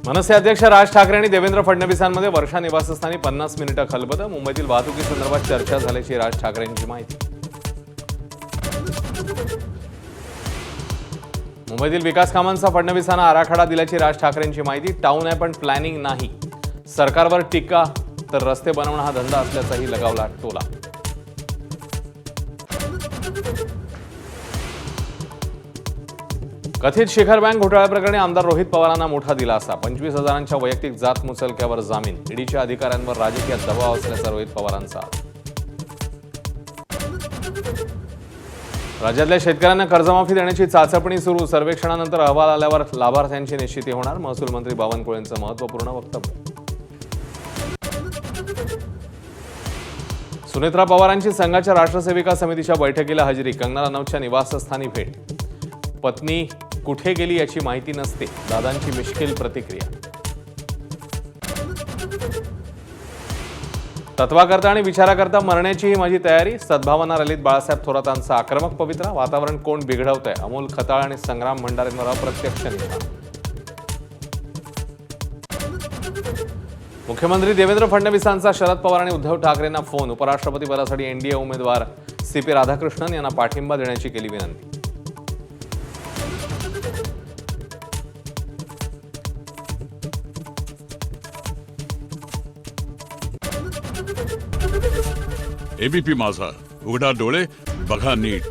मनसे अध्यक्ष राज ठाकरे आणि देवेंद्र फडणवीसांमध्ये वर्षा निवासस्थानी 50 मिनिटं खलबतं. मुंबईतील वाहतुकीसंदर्भात चर्चा झाल्याची राज ठाकरेंची माहिती. मुंबईतील विकास कामांचा फडणवीसांना आराखडा दिल्याची राज ठाकरेंची माहिती. टाउन आहे पण प्लॅनिंग नाही. सरकारवर टीका तर रस्ते बनवणं हा धंदा असल्याचाही लगावला टोला. कथित शिखर बँक घोटाळ्याप्रकरणी आमदार रोहित पवारांना मोठा दिलासा. 25,000च्या वैयक्तिक जात मुचलक्यावर जामीन. ईडीच्या अधिकाऱ्यांवर राजकीय दबाव असल्याचा रोहित पवारांचा. राज्यातल्या शेतकऱ्यांना कर्जमाफी देण्याची चाचपणी सुरू. सर्वेक्षणानंतर अहवाल आल्यावर लाभार्थ्यांची निश्चिती होणार. महसूल मंत्री बावनकुळेंचं महत्त्वपूर्ण वक्तव्य. सुनेत्रा पवारांची संघाच्या राष्ट्रसेविका समितीच्या बैठकीला हजेरी. कंगना रनौतच्या निवासस्थानी भेट. पत्नी कुठे गेली याची माहिती नसते. दादांची मिश्किल प्रतिक्रिया. तत्वाकरता आणि विचाराकरता मरण्याची ही माझी तयारी. सद्भावना रॅलीत बाळासाहेब थोरातांचा आक्रमक पवित्रा. वातावरण कोण बिघडवतंय? अमोल खताळ आणि संग्राम भंडारेंवर अप्रत्यक्ष निशाणा. मुख्यमंत्री देवेंद्र फडणवीसांचा शरद पवार आणि उद्धव ठाकरेंना फोन. उपराष्ट्रपती पदासाठी एनडीए उमेदवार सीपी राधाकृष्णन यांना पाठिंबा देण्याची केली विनंती. एबीपी माझा, उघडा डोळे बघा नीट.